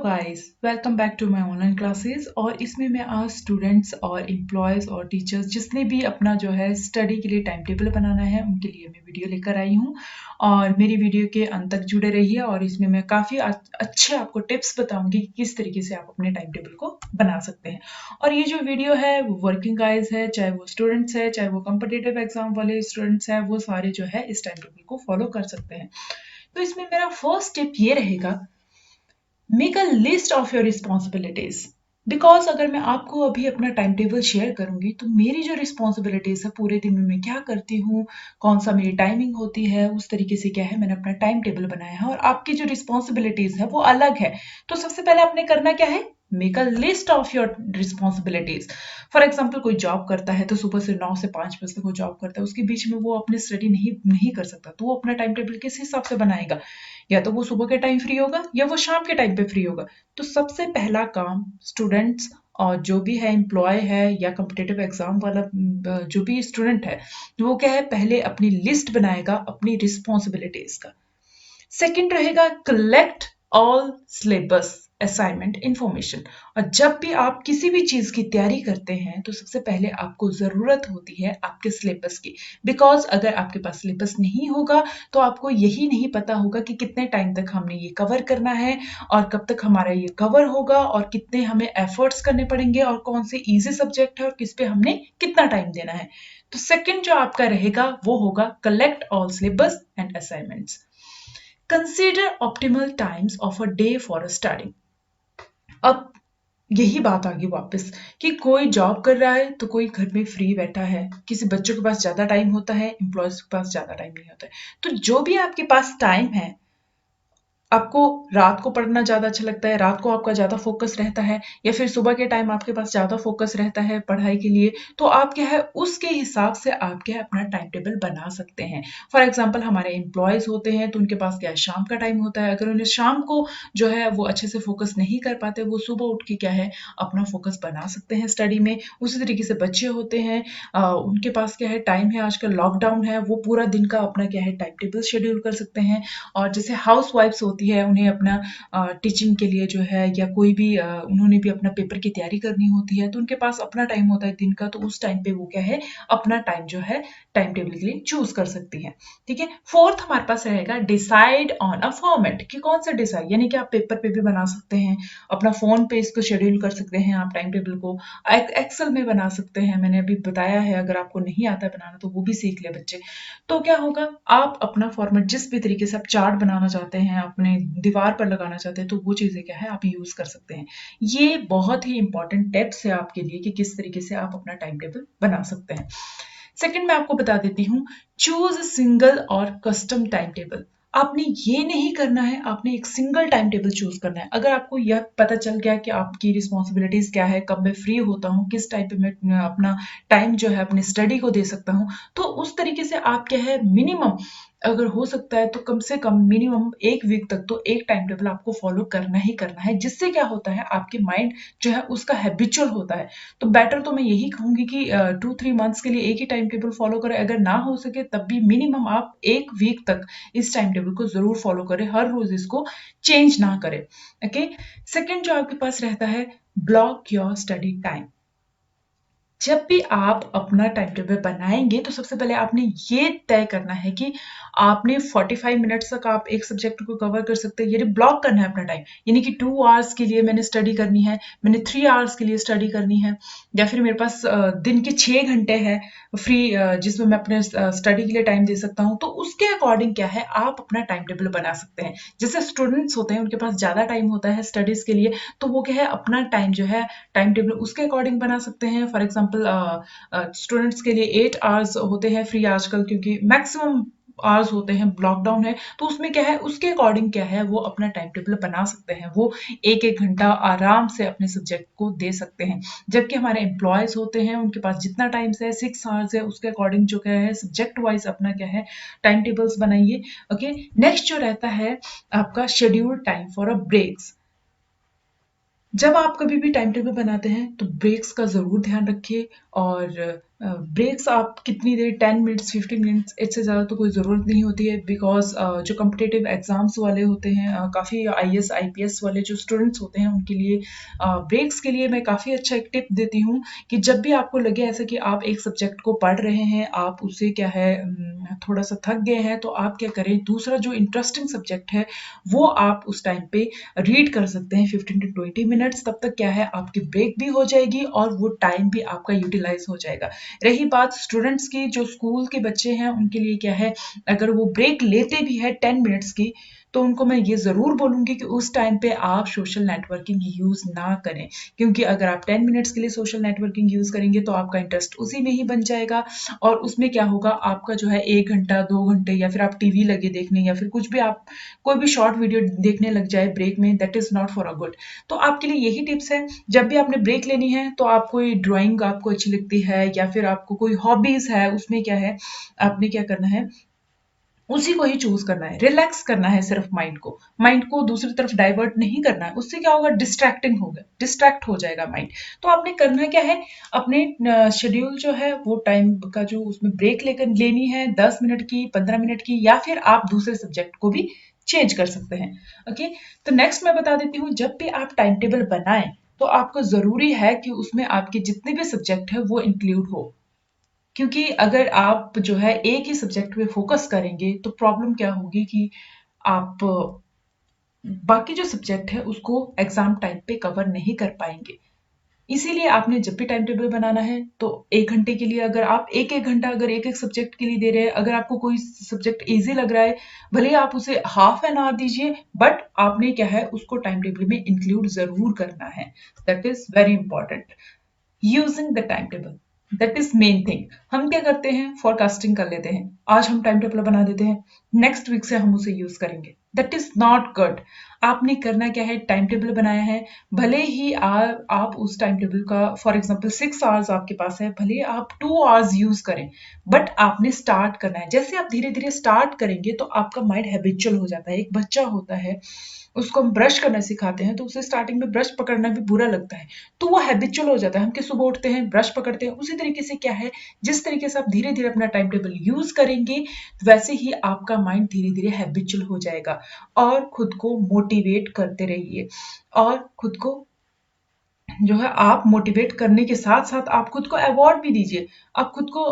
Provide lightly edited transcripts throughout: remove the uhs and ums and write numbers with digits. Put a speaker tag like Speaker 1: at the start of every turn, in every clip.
Speaker 1: Guys, welcome back to my online classes. और इसमें मैं आज स्टूडेंट्स और एम्प्लॉयज़ और टीचर्स जिसने भी अपना जो है स्टडी के लिए टाइम टेबल बनाना है उनके लिए मैं वीडियो लेकर आई हूँ। और मेरी वीडियो के अंत तक जुड़े रहिए और इसमें मैं काफ़ी अच्छे आपको टिप्स बताऊंगी कि किस तरीके से आप अपने टाइम टेबल को बना सकते हैं। और ये जो वीडियो है वो वर्किंग गाइज है, चाहे वो स्टूडेंट्स है, चाहे वो कॉम्पिटिटिव एग्जाम वाले स्टूडेंट्स हैं, वो सारे जो है इस टाइम टेबल को फॉलो कर सकते हैं। तो इसमें मेरा फर्स्ट टिप ये रहेगा, make a list of your responsibilities. Because अगर मैं आपको अभी अपना टाइम टेबल शेयर करूंगी तो मेरी जो रिस्पॉन्सिबिलिटीज है पूरे दिन में मैं क्या करती हूँ, कौन सा मेरी टाइमिंग होती है, उस तरीके से क्या है मैंने अपना टाइम टेबल बनाया है। और आपकी जो रिस्पॉन्सिबिलिटीज है वो अलग है। तो सबसे पहले आपने करना क्या है, make a list of your responsibilities. For example कोई जॉब करता है तो सुबह से 9 से 5 बजे तक वो जॉब करता है, उसके बीच में वो अपनी स्टडी नहीं कर सकता। तो वो अपना टाइम टेबल किस हिसाब से बनाएगा, या तो वो सुबह के टाइम फ्री होगा या वो शाम के टाइम पे फ्री होगा। तो सबसे पहला काम स्टूडेंट्स और जो भी है एम्प्लॉय है या कॉम्पिटिटिव एग्जाम वाला जो भी स्टूडेंट है वो क्या है, पहले अपनी लिस्ट बनाएगा अपनी रिस्पॉन्सिबिलिटीज का। सेकंड रहेगा, collect all syllabus assignment information. और जब भी आप किसी भी चीज की तैयारी करते हैं तो सबसे पहले आपको जरूरत होती है आपके सिलेबस की। बिकॉज अगर आपके पास सिलेबस नहीं होगा तो आपको यही नहीं पता होगा कि कितने टाइम तक हमने ये कवर करना है और कब तक हमारा ये कवर होगा और कितने हमें एफर्ट्स करने पड़ेंगे और कौन से इजी सब्जेक्ट है और किस पे हमने कितना टाइम देना है। तो सेकंड जो आपका रहेगा वो होगा, collect all syllabus and assignments. Consider optimal times of a day for study. अब यही बात आ गई वापस कि कोई जॉब कर रहा है तो कोई घर में फ्री बैठा है, किसी बच्चों के पास ज्यादा टाइम होता है, एम्प्लॉयज के पास ज्यादा टाइम नहीं होता है। तो जो भी आपके पास टाइम है, आपको रात को पढ़ना ज़्यादा अच्छा लगता है, रात को आपका ज़्यादा फ़ोकस रहता है, या फिर सुबह के टाइम आपके पास ज़्यादा फ़ोकस रहता है पढ़ाई के लिए, तो आप क्या है उसके हिसाब से आप क्या है अपना टाइम टेबल बना सकते हैं। फॉर एग्जांपल हमारे एम्प्लॉयज़ होते हैं तो उनके पास क्या है शाम का टाइम होता है। अगर उन्हें शाम को जो है वो अच्छे से फ़ोकस नहीं कर पाते, वो सुबह उठ के क्या है अपना फ़ोकस बना सकते हैं स्टडी में। उसी तरीके से बच्चे होते हैं, उनके पास क्या है टाइम है, आजकल लॉकडाउन है, वो पूरा दिन का अपना क्या है टाइम टेबल शेड्यूल कर सकते हैं। और जैसे हाउस वाइफ्स होती है, उन्हें अपना टीचिंग के लिए जो है या कोई भी उन्होंने भी अपना पेपर की तैयारी करनी होती है तो उनके पास अपना टाइम होता है दिन का, तो उस टाइम पे वो क्या है अपना टाइम जो है टाइम टेबल के लिए चूज कर सकती है। ठीक है। फोर्थ हमारे पास रहेगा, डिसाइड ऑन अ फॉर्मेट। कि कौन सा डिसाइड, यानी कि आप पेपर पे भी बना सकते हैं, अपना फोन पे इसको शेड्यूल कर सकते हैं आप टाइम टेबल को, एक्सेल में बना सकते हैं, मैंने अभी बताया है। अगर आपको नहीं आता है बनाना तो वो भी सीख ले बच्चे। तो क्या होगा, आप अपना फॉर्मेट जिस भी तरीके से आप चार्ट बनाना चाहते हैं, अपने दीवार पर लगाना चाहते हैं, तो वो चीजें क्या है आप यूज कर सकते हैं। ये बहुत ही इंपॉर्टेंट टिप्स है आपके लिए कि किस तरीके से आप अपना टाइम टेबल बना सकते हैं। सेकंड मैं आपको बता देती हूँ, चूज सिंगल और कस्टम टाइम टेबल। आपने ये नहीं करना है, आपने एक सिंगल टाइम टेबल चूज करना है। अगर आपको यह पता चल गया कि आपकी रिस्पॉन्सिबिलिटीज क्या है, कब मैं फ्री होता हूँ, किस टाइम पे मैं अपना टाइम जो है अपनी स्टडी को दे सकता हूँ, तो उस तरीके से आप क्या है मिनिमम, अगर हो सकता है तो कम से कम मिनिमम 1 वीक तक तो एक टाइम टेबल आपको फॉलो करना ही करना है। जिससे क्या होता है आपके माइंड जो है उसका हैबिचुअल होता है। तो बेटर तो मैं यही कहूंगी कि 2-3 मंथ्स के लिए एक ही टाइम टेबल फॉलो करें। अगर ना हो सके तब भी मिनिमम आप 1 वीक तक इस टाइम टेबल को जरूर फॉलो करें, हर रोज इसको चेंज ना करें। ओके। सेकेंड जो आपके पास रहता है, ब्लॉक योर स्टडी टाइम। जब भी आप अपना टाइम टेबल बनाएंगे तो सबसे पहले आपने ये तय करना है कि आपने 45 मिनट्स तक आप एक सब्जेक्ट को कवर कर सकते हैं, यानी ब्लॉक करना है अपना टाइम। यानी कि 2 आवर्स के लिए मैंने स्टडी करनी है, मैंने 3 आवर्स के लिए स्टडी करनी है, या फिर मेरे पास दिन के 6 घंटे है फ्री, जिसमें मैं अपने स्टडी के लिए टाइम दे सकता हूँ। तो उसके अकॉर्डिंग क्या है आप अपना टाइम टेबल बना सकते हैं। जैसे स्टूडेंट्स होते हैं उनके पास ज्यादा टाइम होता है स्टडीज के लिए, तो वो क्या है अपना टाइम जो है टाइम टेबल उसके अकॉर्डिंग बना सकते हैं। फॉर एग्जाम्पल स्टूडेंट्स के लिए 8 आवर्स होते हैं फ्री आजकल, क्योंकि मैक्सिमम आवर्स होते हैं, लॉकडाउन है, तो उसमें क्या है उसके अकॉर्डिंग क्या है वो अपना टाइम टेबल बना सकते हैं। वो एक एक घंटा आराम से अपने सब्जेक्ट को दे सकते हैं। जबकि हमारे एम्प्लॉयज होते हैं उनके पास जितना टाइम है 6 आवर्स है, उसके अकॉर्डिंग जो क्या है सब्जेक्ट वाइज अपना क्या है टाइम टेबल्स बनाइए। ओके। नेक्स्ट जो रहता है आपका, schedule time for a breaks. जब आप कभी भी टाइम टेबल बनाते हैं तो ब्रेक्स का जरूर ध्यान रखिए। और ब्रेक्स आप कितनी देर, 10 मिनट्स, 15 मिनट्स, इससे ज़्यादा तो कोई ज़रूरत नहीं होती है, बिकॉज़ जो कॉम्पिटिटिव एग्ज़ाम्स वाले होते हैं, काफ़ी आईएएस, आईपीएस वाले जो स्टूडेंट्स होते हैं, उनके लिए ब्रेक्स के लिए मैं काफ़ी अच्छा एक टिप देती हूँ कि जब भी आपको लगे ऐसा कि आप एक सब्जेक्ट को पढ़ रहे हैं, आप उससे क्या है थोड़ा-सा थक गए हैं, तो आप क्या करें, दूसरा जो इंटरेस्टिंग सब्जेक्ट है, वो आप उस टाइम पे रीड कर सकते हैं 15 टू 20 मिनट्स। तब तक क्या है, आपकी ब्रेक भी हो जाएगी और वो टाइम भी आपका यूटिलाइज़ हो जाएगा। रही बात स्टूडेंट्स की, जो स्कूल के बच्चे हैं, उनके लिए क्या है, अगर वो ब्रेक लेते भी हैं 10 मिनट्स की, तो उनको मैं ये ज़रूर बोलूँगी कि उस टाइम पे आप सोशल नेटवर्किंग यूज़ ना करें, क्योंकि अगर आप 10 मिनट्स के लिए सोशल नेटवर्किंग यूज़ करेंगे, तो आपका इंटरेस्ट उसी में ही बन जाएगा और उसमें क्या होगा, आपका जो है 1 घंटा, 2 घंटे या फिर आप टीवी लगे देखने या फिर कुछ भी आप कोई भी शॉर्ट वीडियो देखने लग जाए ब्रेक में, that is not for a good. तो आपके लिए यही टिप्स है, जब भी आपने ब्रेक लेनी है, तो आप कोई ड्राइंग आपको अच्छी लगती है या फिर आपको कोई हॉबीज़ है, उसमें क्या है, आपने क्या करना है, उसी को ही चूज़ करना है, रिलैक्स करना है सिर्फ माइंड को दूसरी तरफ डाइवर्ट नहीं करना है, उससे क्या होगा, डिस्ट्रैक्ट हो जाएगा माइंड। तो आपने करना क्या है, अपने शेड्यूल जो है, वो टाइम का जो उसमें ब्रेक लेकर लेनी है 10 मिनट की, 15 मिनट की, या फिर आप दूसरे सब्जेक्ट को भी चेंज कर सकते हैं। ओके, तो नेक्स्ट मैं बता देती हूँ, जब भी आप टाइम टेबल बनाएं, तो आपको ज़रूरी है कि उसमें आपके जितने भी सब्जेक्ट है वो इंक्लूड हो, क्योंकि अगर आप जो है एक ही सब्जेक्ट पे फोकस करेंगे, तो प्रॉब्लम क्या होगी कि आप बाकी जो सब्जेक्ट है उसको एग्जाम टाइम पे कवर नहीं कर पाएंगे। इसीलिए आपने जब भी टाइम टेबल बनाना है, तो 1 घंटे के लिए अगर आप एक एक घंटा अगर एक एक सब्जेक्ट के लिए दे रहे हैं, अगर आपको कोई सब्जेक्ट इजी लग रहा है, भले ही आप उसे हाफ एन आवर दीजिए, बट आपने क्या है, उसको टाइम टेबल में इंक्लूड जरूर करना है। That is very important. Using the time table, that is main thing. हम क्या करते हैं, फॉरकास्टिंग कर लेते हैं, आज हम टाइम टेबल बना देते हैं, नेक्स्ट वीक से हम उसे यूज करेंगे, दैट इज नॉट गुड। आपने करना क्या है, टाइम टेबल बनाया है, भले ही आप उस टाइम टेबल का फॉर एग्जांपल 6 आवर्स आपके पास है, भले आप 2 आवर्स यूज करें, बट आपने स्टार्ट करना है। जैसे आप धीरे धीरे स्टार्ट करेंगे, तो आपका माइंड हैबिचुअल हो जाता है। एक बच्चा होता है, उसको हम ब्रश करना सिखाते हैं, तो उसे स्टार्टिंग में ब्रश पकड़ना भी बुरा लगता है, तो वो हैबिचुअल हो जाता है। हम कि सुबह उठते हैं, ब्रश पकड़ते हैं, उसी तरीके से क्या है, जिस तरीके से आप धीरे धीरे अपना टाइम टेबल यूज करेंगे, वैसे ही आपका माइंड धीरे धीरे हैबिचुअल हो जाएगा। और खुद को मोटिवेट करते रहिए, और खुद को जो है, आप मोटिवेट करने के साथ साथ आप खुद को अवार्ड भी दीजिए। आप खुद को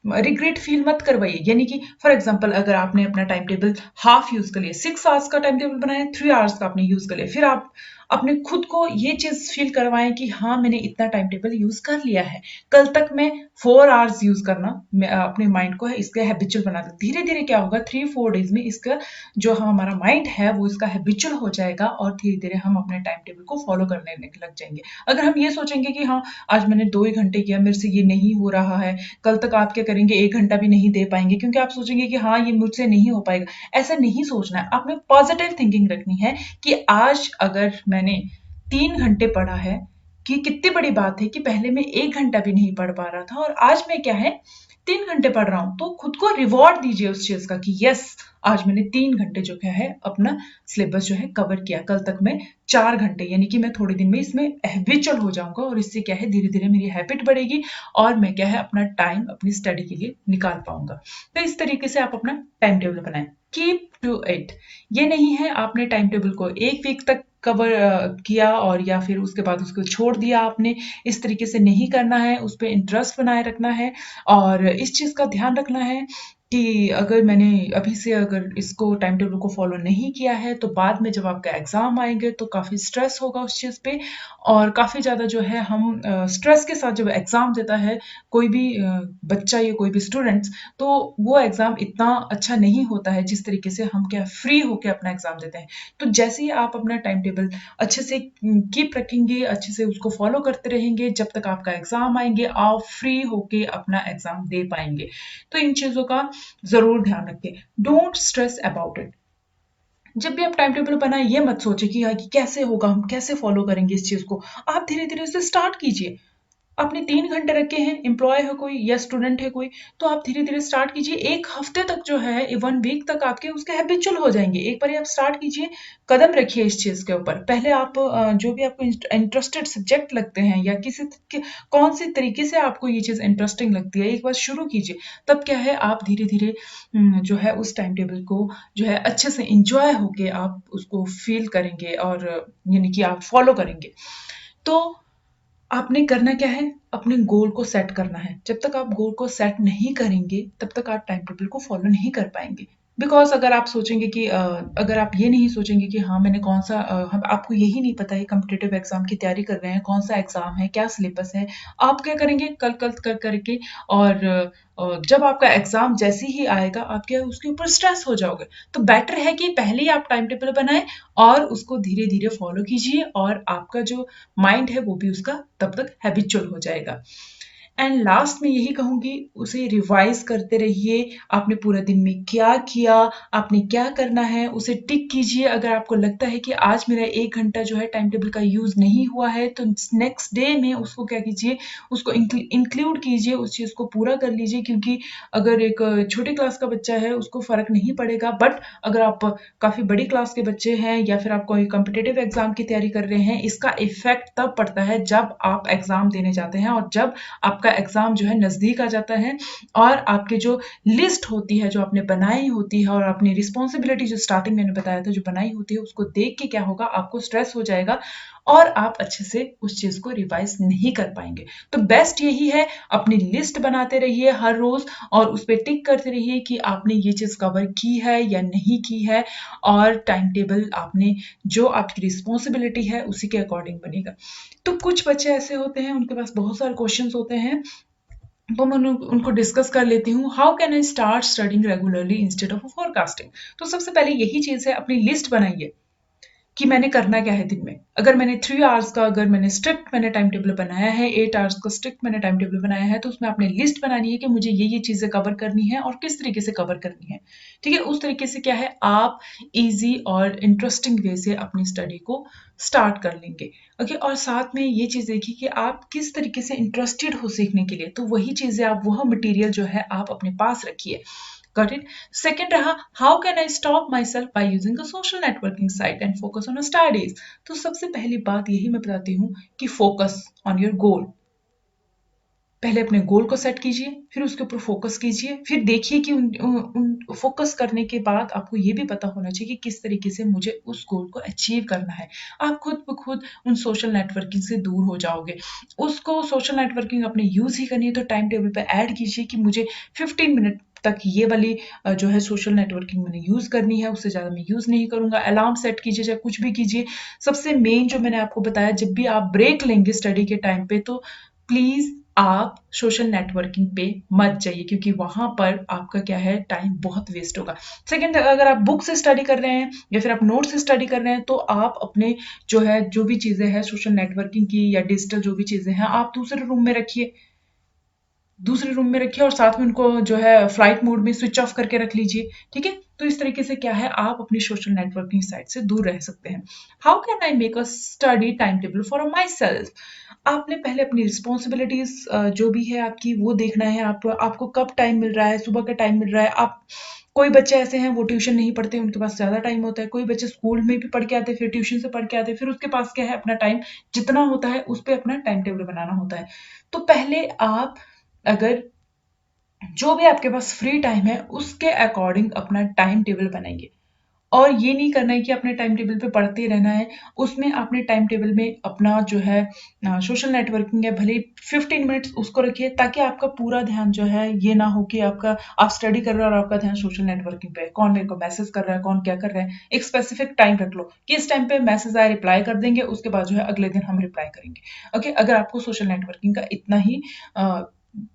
Speaker 1: रिग्रेट फील मत करवाइए, यानी कि फॉर एग्जांपल अगर आपने अपना टाइम टेबल हाफ यूज कर लिया, 6 आवर्स का टाइम टेबल बनाया, 3 आवर्स का आपने यूज कर लिया, फिर आप अपने खुद को ये चीज फील करवाएं कि हाँ, मैंने इतना टाइम टेबल यूज कर लिया है, कल तक मैं 4 आवर्स यूज करना, मैं अपने माइंड को है इसके हैबिचुअल बना दूं। धीरे धीरे क्या होगा, 3-4 डेज में इसका जो हमारा माइंड है वो इसका हैबिचुअल हो जाएगा, और धीरे धीरे हम अपने टाइम टेबल को फॉलो करने लग जाएंगे। अगर हम ये सोचेंगे कि हाँ, आज मैंने 2 ही घंटे किया, मेरे से ये नहीं हो रहा है, कल तक आप क्या करेंगे, 1 घंटा भी नहीं दे पाएंगे, क्योंकि आप सोचेंगे कि हाँ, ये मुझसे नहीं हो पाएगा। ऐसा नहीं सोचना है, आपने पॉजिटिव थिंकिंग रखनी है कि आज अगर मैंने 3 घंटे पढ़ा है, कि कितनी बड़ी बात है कि पहले मैं 1 घंटा भी नहीं पढ़ पा रहा था, और आज मैं क्या है, 3 घंटे पढ़ रहा हूं। तो खुद को रिवॉर्ड दीजिए उस चीज का कि यस, आज मैंने 3 घंटे जो क्या है अपना सिलेबस जो है कवर किया, कल तक मैं 4 घंटे, यानी कि मैं थोड़े दिन में इसमें हैबिचुअल हो जाऊंगा, और इससे क्या है, धीरे धीरे मेरी हैबिट बढ़ेगी, और मैं क्या है, अपना टाइम अपनी स्टडी के लिए निकाल पाऊंगा। तो इस तरीके से आप अपना टाइम टेबल बनाएं, कीप टू इट। ये नहीं है आपने टाइम टेबल को 1 वीक तक कवर किया और या फिर उसके बाद उसको छोड़ दिया आपने, इस तरीके से नहीं करना है, उस पर इंटरेस्ट बनाए रखना है। और इस चीज का ध्यान रखना है कि अगर मैंने अभी से अगर इसको टाइम टेबल को फॉलो नहीं किया है, तो बाद में जब आपका एग्जाम आएंगे, तो काफी स्ट्रेस होगा उस चीज पे, और काफी ज्यादा जो है, हम स्ट्रेस के साथ जब एग्जाम देता है कोई भी बच्चा या कोई भी स्टूडेंट्स, तो वो एग्जाम इतना अच्छा नहीं होता है जिस तरीके से हम क्या फ्री होके अपना एग्जाम देते हैं। तो जैसे ही आप अपना टाइम टेबल अच्छे से कीप रखेंगे, अच्छे से उसको फॉलो करते रहेंगे, जब तक आपका एग्जाम आएंगे, आप फ्री होके अपना एग्जाम दे पाएंगे। तो इन चीजों का जरूर ध्यान रखें, डोंट स्ट्रेस अबाउट इट। जब भी आप टाइम टेबल बनाए, ये मत सोचे कि यार, कि कैसे होगा, हम कैसे फॉलो करेंगे इस चीज को। आप धीरे धीरे उसे स्टार्ट कीजिए, आपने 3 घंटे रखे हैं, एम्प्लॉय है कोई या स्टूडेंट है कोई, तो आप धीरे-धीरे स्टार्ट कीजिए। 1 हफ्ते तक जो है 1 वीक तक आपके उसके हैबिचुअल हो जाएँगे। एक बारी आप स्टार्ट कीजिए, कदम रखिए इस चीज़ के ऊपर। पहले आप जो भी आपको इंटरेस्टेड सब्जेक्ट लगते हैं या किसी के कौन-से तरीके से आपको ये चीज़ इंटरेस्टिंग लगती है, एक बार शुरू कीजिए। तब क्या है आप धीरे-धीरे जो है उस टाइम टेबल को जो है अच्छे से एन्जॉय होके आप उसको फ़ील करेंगे और यानी कि आप फ़ॉलो करेंगे। तो आपने करना क्या है, अपने गोल को सेट करना है। जब तक आप गोल को सेट नहीं करेंगे, तब तक आप टाइम टेबल को फ़ॉलो नहीं कर पाएँगे। बिकॉज़ अगर आप सोचेंगे कि अगर आप ये नहीं सोचेंगे कि हाँ, मैंने कौन-सा हम आपको यही नहीं पता है कॉम्पिटिटिव एग्ज़ाम की तैयारी कर रहे हैं, कौन-सा एग्ज़ाम है, क्या सिलेबस है, आप क्या करेंगे कल-कल कर करके और जब आपका एग्ज़ाम जैसे ही आएगा, आप क्या उसके ऊपर स्ट्रेस हो जाओगे। तो बेटर है कि पहले ही आप टाइम टेबल बनाएँ और उसको धीरे-धीरे फ़ॉलो कीजिए और आपका जो माइंड है वो भी उसका तब तक हैबिचुअल हो जाएगा। एंड लास्ट में यही कहूँगी उसे रिवाइज़ करते रहिए, आपने पूरा दिन में क्या किया, आपने क्या करना है, उसे टिक कीजिए। अगर आपको लगता है कि आज मेरा 1 घंटा जो है टाइम टेबल का यूज़ नहीं हुआ है, तो नेक्स्ट डे में उसको क्या कीजिए, उसको इंक्लूड कीजिए, उस चीज़ को पूरा कर लीजिए क्योंकि अगर एक छोटी क्लास का बच्चा है, उसको फ़र्क नहीं पड़ेगा बट अगर आप काफ़ी बड़ी क्लास के बच्चे हैं या फिर आप कोई कॉम्पिटिटिव एग्ज़ाम की तैयारी कर रहे हैं, इसका इफ़ेक्ट तब पड़ता है जब आप एग्ज़ाम देने जाते हैं और जब आपका एग्ज़ाम जो है नज़दीक आ जाता है और आपकी जो लिस्ट होती है, जो आपने बनाई होती है और अपनी रिस्पॉन्सिबिलिटी जो स्टार्टिंग मैंने बताया था, जो बनाई होती है, उसको देख के क्या होगा, आपको स्ट्रेस हो जाएगा और आप अच्छे से उस चीज़ को रिवाइज़ नहीं कर पाएँगे। तो बेस्ट यही है, अपनी लिस्ट बनाते रहिए हर रोज़ और उस पे टिक करते रहिए कि आपने ये चीज़ कवर की है या नहीं की है और टाइम टेबल आपने जो आपकी रिस्पॉन्सिबिलिटी है, उसी के अकॉर्डिंग बनेगा। तो कुछ बच्चे ऐसे होते हैं, उनके पास बहुत सारे क्वेश्चंस होते हैं, तो मैं उनको डिस्कस कर लेती हूँ। How can I start studying regularly instead of forecasting? तो सबसे पहले यही चीज़ है, अपनी लिस्ट बनाइए कि मैंने करना क्या है दिन में। अगर मैंने 3 आवर्स का अगर मैंने स्ट्रिक्ट मैंने टाइम टेबल बनाया है, 8 आवर्स का स्ट्रिक्ट मैंने टाइम टेबल बनाया है, तो उसमें आपने लिस्ट बनानी है कि मुझे ये चीज़ें कवर करनी है और किस तरीके से कवर करनी है। ठीक है? उस तरीके से क्या है, आप ईज़ी और इंटरेस्टिंग वे से अपनी स्टडी को स्टार्ट कर लेंगे। ओके? और साथ में ये चीज़ देखिए कि आप किस तरीके से इंटरेस्टेड हो सीखने के लिए, तो वही चीज़ें आप वह मटेरियल जो है आप अपने पास रखिए। Got it? सेकंड रहा, how can I stop my self by using a social networking site and focus on studies? तो सबसे पहली बात यही मैं बताती हूँ कि फोकस ऑन योर गोल। पहले अपने गोल को सेट कीजिए, फिर उसके ऊपर फोकस कीजिए, फिर देखिए कि उन फोकस करने के बाद आपको ये भी पता होना चाहिए कि किस तरीके से मुझे उस गोल को अचीव करना है। आप खुद ब खुद उन सोशल नेटवर्किंग से दूर हो जाओगे। उसको सोशल नेटवर्किंग अपने यूज़ ही करनी है तो टाइम टेबल पे ऐड कीजिए कि मुझे 15 मिनट तक ये वाली जो है सोशल नेटवर्किंग मैंने यूज़ करनी है, उससे ज़्यादा मैं यूज़ नहीं करूँगा। अलार्म सेट कीजिए, चाहे कुछ भी कीजिए। सबसे मेन जो मैंने आपको बताया, जब भी आप ब्रेक लेंगे स्टडी के टाइम पे, तो प्लीज़ आप सोशल नेटवर्किंग पे मत जाइए क्योंकि वहाँ पर आपका क्या है, टाइम बहुत वेस्ट होगा। सेकंड, अगर आप बुक से स्टडी कर रहे हैं या फिर आप नोट से स्टडी कर रहे हैं, तो आप अपने जो है जो भी चीज़ें हैं सोशल नेटवर्किंग की या डिजिटल जो भी चीज़ें हैं, आप दूसरे रूम में रखिए और साथ में उनको जो है फ्लाइट मोड में स्विच ऑफ करके रख लीजिए। ठीक है? तो इस तरीके से क्या है, आप अपनी सोशल नेटवर्किंग साइट से दूर रह सकते हैं। How can I make a study time table for my self? आपने पहले अपनी रिस्पॉन्सिबिलिटीज जो भी है आपकी वो देखना है। आपको कब टाइम मिल रहा है, सुबह का टाइम मिल रहा है। आप कोई बच्चे ऐसे हैं वो ट्यूशन नहीं पढ़ते, उनके पास ज़्यादा टाइम होता है। कोई बच्चे स्कूल में भी पढ़ के आते हैं, फिर ट्यूशन से पढ़ के आते हैं, फिर उसके पास क्या है, अपना टाइम जितना होता है उस पे अपना टाइम टेबल बनाना होता है। तो पहले आप अगर जो भी आपके पास फ्री टाइम है उसके अकॉर्डिंग अपना टाइम टेबल बनाइए और ये नहीं करना है कि अपने टाइम टेबल पे पढ़ते रहना है। उसमें अपने टाइम टेबल में अपना जो है सोशल नेटवर्किंग है, भले ही 15 मिनट्स उसको रखिए ताकि आपका पूरा ध्यान जो है ये ना हो कि आपका आप स्टडी कर रहे हो और आपका ध्यान सोशल नेटवर्किंग पे है। कौन मेरे को मैसेज कर रहा है, कौन क्या कर रहा है। एक स्पेसिफिक टाइम रख लो कि इस टाइम पे मैसेज आए रिप्लाई कर देंगे, उसके बाद जो है अगले दिन हम रिप्लाई करेंगे। ओके? अगर आपको सोशल नेटवर्किंग का इतना ही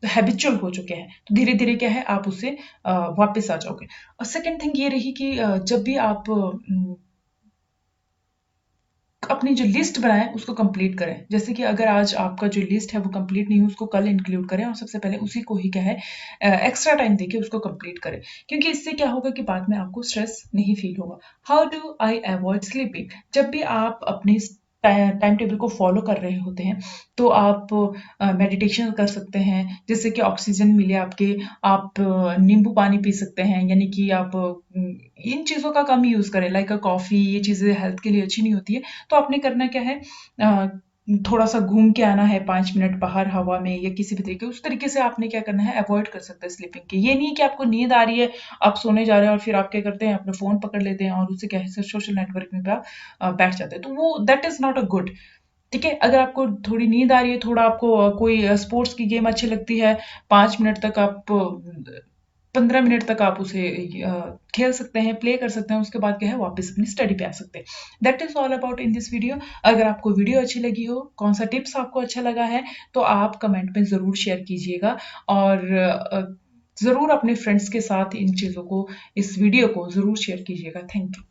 Speaker 1: हैबिचुअल हो चुके हैं, तो धीरे-धीरे क्या है, आप उससे वापस आ जाओगे। और सेकंड थिंग ये रही कि जब भी आप अपनी जो लिस्ट बनाएँ उसको कंप्लीट करें। जैसे कि अगर आज आपका जो लिस्ट है वो कंप्लीट नहीं हुई, उसको कल इंक्लूड करें और सबसे पहले उसी को ही क्या है एक्स्ट्रा टाइम देके उसको कंप्लीट करें। क्योंकि इससे क्या होगा कि बाद में आपको स्ट्रेस नहीं फील होगा। How do I avoid sleeping? जब भी आप अपनी टाइम टेबल को फॉलो कर रहे होते हैं, तो आप मेडिटेशन कर सकते हैं, जिससे कि ऑक्सीजन मिले आपके। आप नींबू पानी पी सकते हैं, यानी कि आप इन चीज़ों का कम यूज़ करें, लाइक कॉफ़ी, ये चीज़ें हेल्थ के लिए अच्छी नहीं होती है। तो आपने करना क्या है, थोड़ा-सा घूम के आना है 5 मिनट बाहर हवा में या किसी भी तरीके, उस तरीके से आपने क्या करना है, अवॉइड कर सकते हैं स्लीपिंग के। ये नहीं है कि आपको नींद आ रही है, आप सोने जा रहे हैं और फिर आप क्या करते हैं, अपना फ़ोन पकड़ लेते हैं और उससे क्या है, सोशल नेटवर्किंग पे आप बैठ जाते हैं। तो वो that is not a good. ठीक है? अगर आपको थोड़ी नींद आ रही है, थोड़ा आपको कोई स्पोर्ट्स की गेम अच्छी लगती है, 5 मिनट तक आप 15 मिनट तक आप उसे खेल सकते हैं, प्ले कर सकते हैं, उसके बाद क्या है, वापस अपनी स्टडी पे आ सकते हैं। That is all about in this video. अगर आपको वीडियो अच्छी लगी हो, कौन-सा टिप्स आपको अच्छा लगा है, तो आप कमेंट में ज़रूर शेयर कीजिएगा और ज़रूर अपने फ्रेंड्स के साथ इन चीज़ों को, इस वीडियो को ज़रूर शेयर कीजिएगा। Thank you.